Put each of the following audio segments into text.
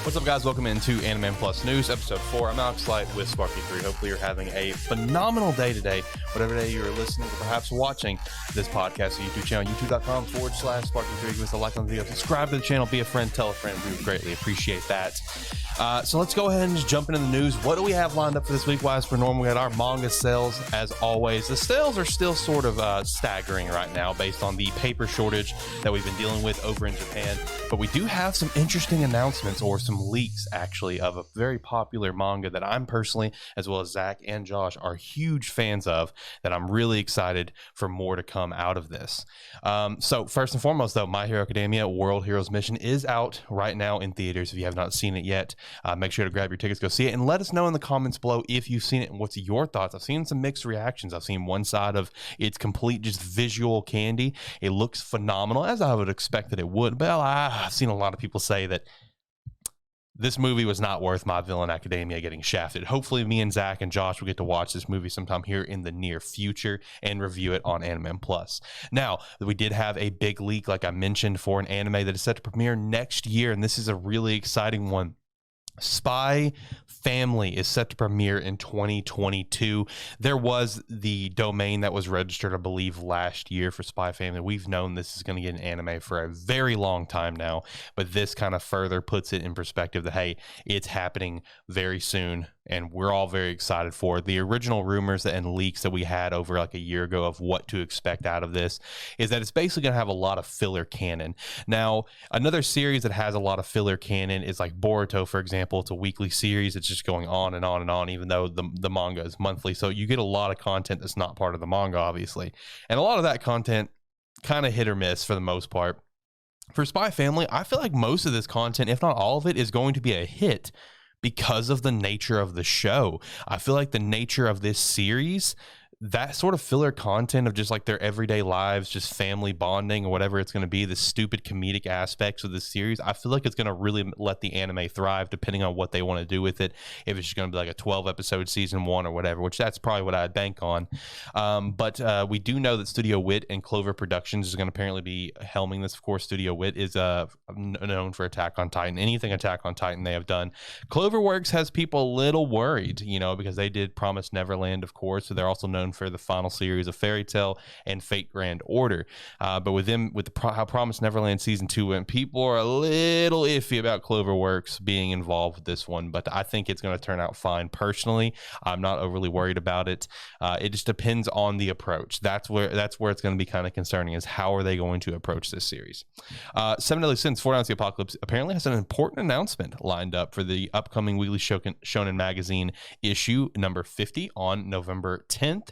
What's up, guys? Welcome into AniMan Plus News, Episode 4. I'm Alex Light with Sparky3. Hopefully you're having a phenomenal day today, whatever day you're listening or perhaps watching this podcast on YouTube channel, youtube.com/Sparky3. Give us a like on the video, subscribe to the channel, be a friend, tell a friend. We would greatly appreciate that. So let's go ahead and just jump into the news. What do we have lined up for this week? Well, as per normal, we got our manga sales, as always. The sales are still sort of staggering right now based on the paper shortage that we've been dealing with over in Japan. But we do have some interesting announcements, or some leaks, actually, of a very popular manga that I'm personally, as well as Zach and Josh, are huge fans of, that I'm really excited for more to come out of this. So first and foremost, though, My Hero Academia World Heroes Mission is out right now in theaters. If you have not seen it yet, make sure to grab your tickets, go see it, and let us know in the comments below if you've seen it and what's your thoughts. I've seen some mixed reactions. I've seen one side of it's complete just visual candy. It looks phenomenal, as I would expect that it would, but I've seen a lot of people say that this movie was not worth My Villain Academia getting shafted. Hopefully me and Zach and Josh will get to watch this movie sometime here in the near future and review it on AniMan Plus. Now, we did have a big leak, like I mentioned, for an anime that is set to premiere next year, and this is a really exciting one. Spy Family is set to premiere in 2022. There was the domain that was registered, I believe, last year for Spy Family. We've known this is going to get an anime for a very long time now, but this kind of further puts it in perspective that, hey, it's happening very soon, and we're all very excited for it. The original rumors and leaks that we had over like a year ago of what to expect out of this is that it's basically going to have a lot of filler canon. Now, another series that has a lot of filler canon is like Boruto, for example. It's a weekly series. It's just going on and on and on, even though the manga is monthly. So you get a lot of content that's not part of the manga, obviously. And a lot of that content kind of hit or miss for the most part. For Spy Family, I feel like most of this content, if not all of it, is going to be a hit because of the nature of the show. I feel like the nature of this series, that sort of filler content of just like their everyday lives, just family bonding or whatever it's going to be, the stupid comedic aspects of this series, I feel like it's going to really let the anime thrive depending on what they want to do with it. If it's just going to be like a 12 episode season 1 or whatever, which that's probably what I'd bank on. But we do know that Studio Wit and Clover Productions is going to apparently be helming this. Of course, Studio Wit is known for Attack on Titan. Anything Attack on Titan they have done. Cloverworks has people a little worried, you know, because they did Promised Neverland, of course. So they're also known for the final series of Fairy Tail and Fate Grand Order. But with them, with how Promised Neverland season 2 went, people are a little iffy about Cloverworks being involved with this one, but I think it's going to turn out fine. Personally, I'm not overly worried about it. It just depends on the approach. That's where it's going to be kind of concerning, is how are they going to approach this series. Seven Deadly Sins, 4 Downs the Apocalypse apparently has an important announcement lined up for the upcoming weekly Shonen magazine issue number 50 on November 10th.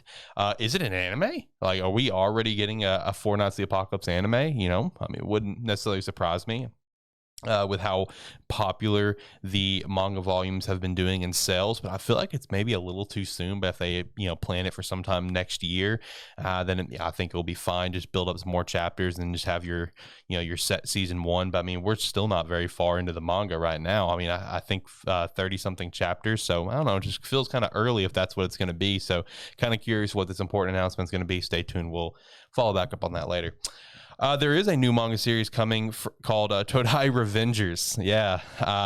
Is it an anime? Like, are we already getting a Four Knights of the Apocalypse anime? You know, I mean, it wouldn't necessarily surprise me. With how popular the manga volumes have been doing in sales, but I feel like it's maybe a little too soon. But if they, you know, plan it for sometime next year, then I think it'll be fine. Just build up some more chapters and just have your, you know, your set season 1. But I mean, we're still not very far into the manga right now. I mean, I think 30 something chapters. So I don't know, it just feels kind of early if that's what it's going to be. So kind of curious what this important announcement is going to be. Stay tuned. We'll follow back up on that later. There is a new manga series coming called Todai Revengers. Yeah,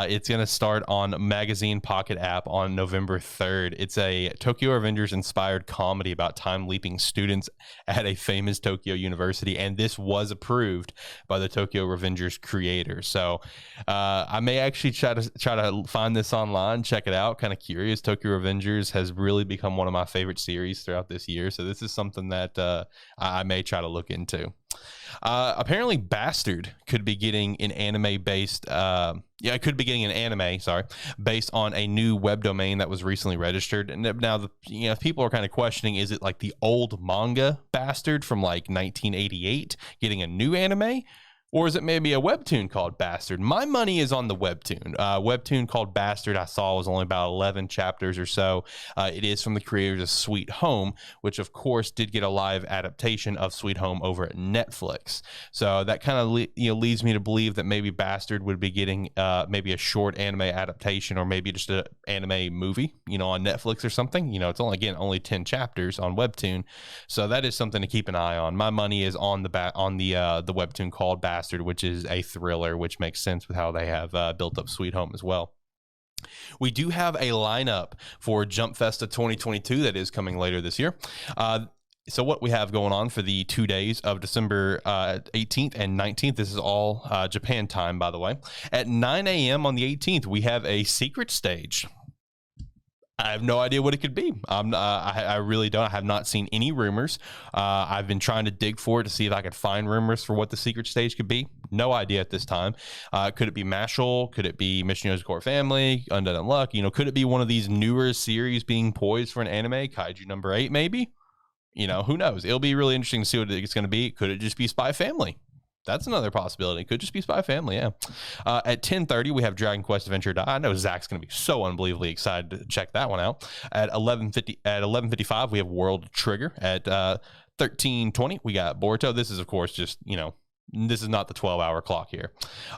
it's going to start on Magazine Pocket app on November 3rd. It's a Tokyo Revengers inspired comedy about time leaping students at a famous Tokyo university, and this was approved by the Tokyo Revengers creator. So I may actually try to find this online, check it out. Kind of curious. Tokyo Revengers has really become one of my favorite series throughout this year, so this is something that I may try to look into. Apparently Bastard could be getting an anime based it could be getting an anime based on a new web domain that was recently registered. And now people are kind of questioning, is it like the old manga Bastard from like 1988 getting a new anime? Or is it maybe a webtoon called Bastard? My money is on the webtoon. Webtoon called Bastard I saw was only about 11 chapters or so. It is from the creators of Sweet Home, which of course did get a live adaptation of Sweet Home over at Netflix. So that kind of leads me to believe that maybe Bastard would be getting maybe a short anime adaptation, or maybe just an anime movie, on Netflix or something. It's only 10 chapters on Webtoon, so that is something to keep an eye on. My money is on the webtoon called Bastard. Bastard, which is a thriller, which makes sense with how they have built up Sweet Home as well. We do have a lineup for Jump Festa 2022 that is coming later this year. So what we have going on for the 2 days of December 18th and 19th, this is all Japan time, by the way. At 9 a.m. on the 18th, we have a secret stage. I have no idea what it could be. I really don't. I have not seen any rumors. I've been trying to dig for it to see if I could find rumors for what the secret stage could be. No idea at this time. Could it be Mashal? Could it be Mission Core Family? Undead Unluck? You know, could it be one of these newer series being poised for an anime? Kaiju number 8, maybe? You know, who knows? It'll be really interesting to see what it's going to be. Could it just be Spy Family? That's another possibility. Could just be Spy Family, yeah. At 10:30, we have Dragon Quest Adventure Die. I know Zach's going to be so unbelievably excited to check that one out. At 11:55, we have World Trigger. At 13:20, we got Boruto. This is, of course, just, you know, this is not the 12-hour clock here.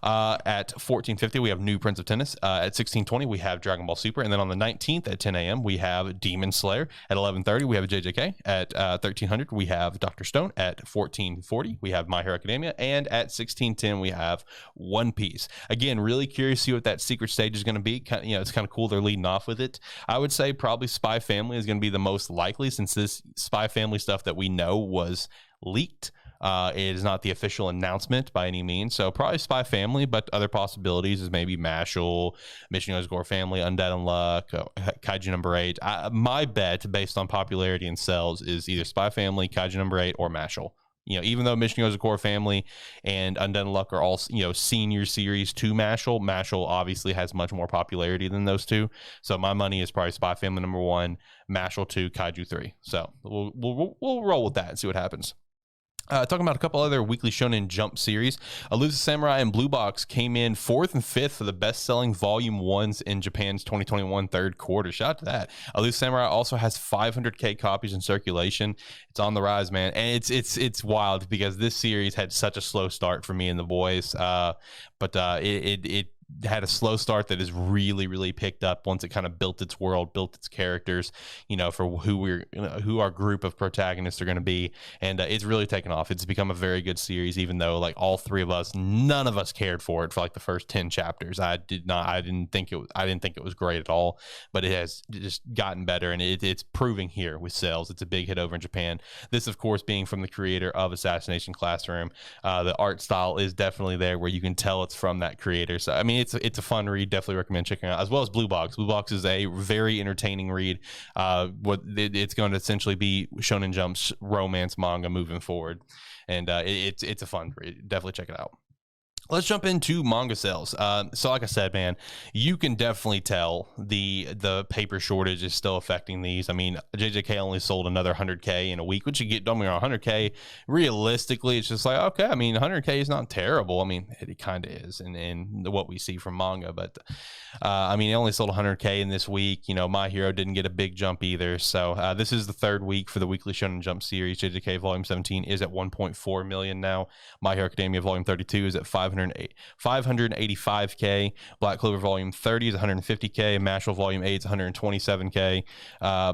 At 14:50, we have New Prince of Tennis. At 16:20, we have Dragon Ball Super. And then on the 19th at 10 a.m., we have Demon Slayer. At 11:30, we have JJK. At 1300, we have Dr. Stone. At 14:40, we have My Hero Academia. And at 16:10, we have One Piece. Again, really curious to see what that secret stage is going to be. You know, it's kind of cool they're leading off with it. I would say probably Spy Family is going to be the most likely, since this Spy Family stuff that we know was leaked. It is not the official announcement by any means, so probably Spy Family, but other possibilities is maybe Mashal, Mission Core Family, Undead Unluck, Kaiju number 8. My bet, based on popularity and sales, is either Spy Family, Kaiju number 8, or Mashal. You know, even though Mission Core Family and Undead Unluck are all, you know, senior series to Mashal, Mashal obviously has much more popularity than those two. So my money is probably Spy Family number 1, Mashal 2, Kaiju 3. So we'll roll with that and see what happens. Talking about a couple other weekly Shonen Jump series, Elusive Samurai and Blue Box came in 4th and 5th for the best-selling Volume 1s in Japan's 2021 third quarter. Shout out to that. Elusive Samurai also has 500K copies in circulation. It's on the rise, man. And it's wild because this series had such a slow start for me and the boys. But it had a slow start that has really picked up once it kind of built its world, built its characters, you know, for who our group of protagonists are going to be, and it's really taken off. It's become a very good series, even though like all three of us, none of us cared for it for like the first 10 chapters. I didn't think it was great at all, but it has just gotten better, and it's proving here with sales. It's a big hit over in Japan. This, of course, being from the creator of Assassination Classroom. The art style is definitely there where you can tell it's from that creator. So I mean, it's a fun read. Definitely recommend checking out, as well as Blue Box. Blue Box is a very entertaining read. It's going to essentially be Shonen Jump's romance manga moving forward, and it's a fun read. Definitely check it out. Let's jump into Manga Sales. So like I said, man, you can definitely tell the paper shortage is still affecting these. I mean, JJK only sold another 100K in a week, which you get, don't get me wrong, 100K, realistically, it's just like, okay, I mean, 100K is not terrible. I mean, it kind of is in what we see from manga, but I mean, it only sold 100K in this week. You know, My Hero didn't get a big jump either. So this is the third week for the weekly Shonen Jump series. JJK Volume 17 is at 1.4 million now. My Hero Academia Volume 32 is at 585K. Black Clover Volume 30 is 150K. Mashal Volume 8 is 127K.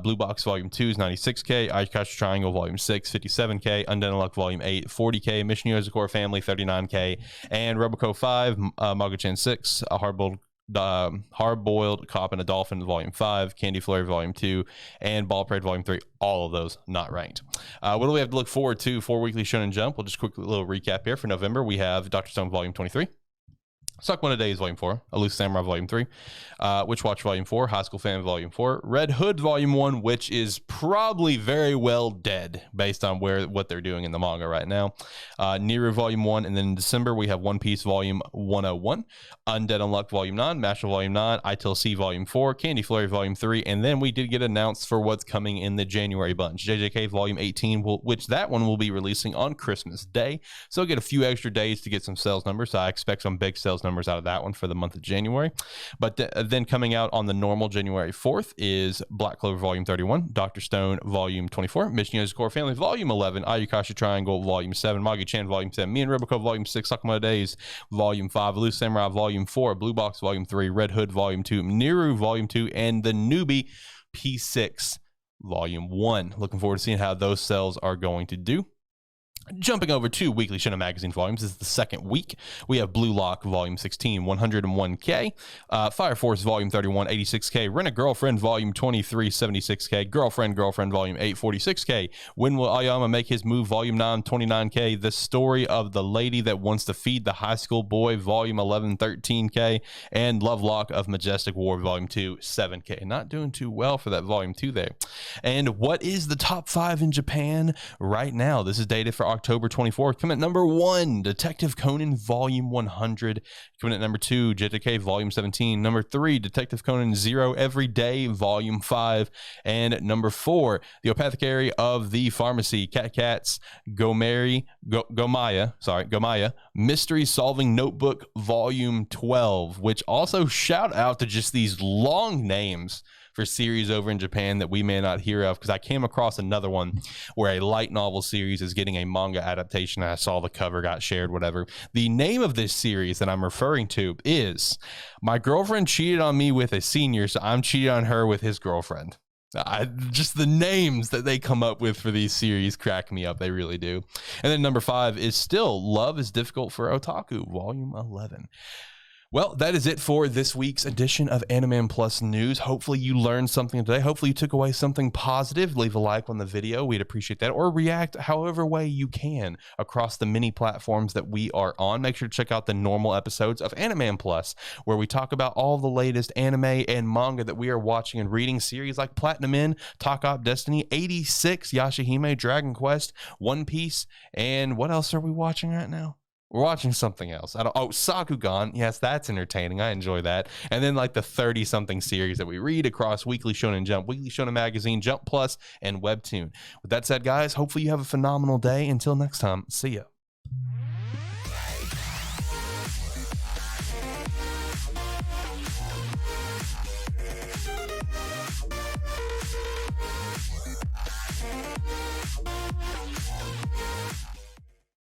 Blue Box Volume 2 is 96K. Ayakashi Triangle Volume 6, 57K. Undead Unluck Volume 8, 40K. Mission Core Family, 39K. And Roboco 5, Mago-chan 6, a Hard-Boiled Cop and a Dolphin Volume 5, Candy Flurry Volume 2, and Ball Parade Volume 3. All of those not ranked. What do we have to look forward to for Weekly Shonen Jump? We'll just quickly little recap here. For November, we have Dr. Stone Volume 23. Suck One a Day is Volume 4, Elusive Samurai Volume 3, Witch Watch Volume 4, High School Fan Volume 4, Red Hood Volume 1, which is probably very well dead based on what they're doing in the manga right now, Niru Volume 1, and then in December we have One Piece Volume 101, Undead Unluck Volume 9, Mashal Volume 9, ITLC Volume 4, Candy Flurry Volume 3, and then we did get announced for what's coming in the January bunch, JJK Volume 18, which that one will be releasing on Christmas Day, so get a few extra days to get some sales numbers. So I expect some big sales numbers out of that one for the month of January. But then coming out on the normal January 4th is Black Clover Volume 31, Dr. Stone Volume 24, Mission Core Family Volume 11, Ayakashi Triangle Volume 7, Magi-chan Volume 10, Me and Roboco Volume 6, Sakuma Days Volume 5, Elusive Samurai Volume 4, Blue Box Volume 3, Red Hood Volume 2, Niru Volume 2, and the Newbie P6 Volume 1. Looking forward to seeing how those sales are going to do. Jumping over to Weekly Shonen Magazine volumes, this is the second week. We have Blue Lock Volume 16, 101K. Fire Force Volume 31, 86K. Rent a Girlfriend Volume 23, 76K. Girlfriend Volume 8, 46K. When Will Aoyama Make His Move Volume 9, 29K. The Story of the Lady That Wants to Feed the High School Boy Volume 11, 13K. And Love Lock of Majestic War Volume 2, 7K. Not doing too well for that Volume 2 there. And what is the top 5 in Japan right now? This is dated for October 24th. Coming at number 1, Detective Conan Volume 100. Coming at number 2, JJK Volume 17. Number 3, Detective Conan Zero Every Day Volume 5. And number 4, The Apothecary of the Pharmacy, Cat's Gomaya, Mystery Solving Notebook Volume 12, which also shout out to just these long names for series over in Japan that we may not hear of, because I came across another one where a light novel series is getting a manga adaptation. I saw the cover, got shared, whatever. The name of this series that I'm referring to is My Girlfriend Cheated on Me with a Senior, so I'm cheating on her with his girlfriend. Just the names that they come up with for these series crack me up. They really do. And then number 5 is still Love is Difficult for Otaku, Volume 11. Well, that is it for this week's edition of AniMan Plus News. Hopefully you learned something today. Hopefully you took away something positive. Leave a like on the video. We'd appreciate that. Or react however way you can across the many platforms that we are on. Make sure to check out the normal episodes of AniMan Plus, where we talk about all the latest anime and manga that we are watching and reading. Series like Platinum In, Talk Op Destiny, 86, Yashahime, Dragon Quest, One Piece, and what else are we watching right now? We're watching something else. Sakugan. Yes, that's entertaining. I enjoy that. And then like the 30-something series that we read across Weekly Shonen Jump, Weekly Shonen Magazine, Jump Plus, and Webtoon. With that said, guys, hopefully you have a phenomenal day. Until next time, see ya.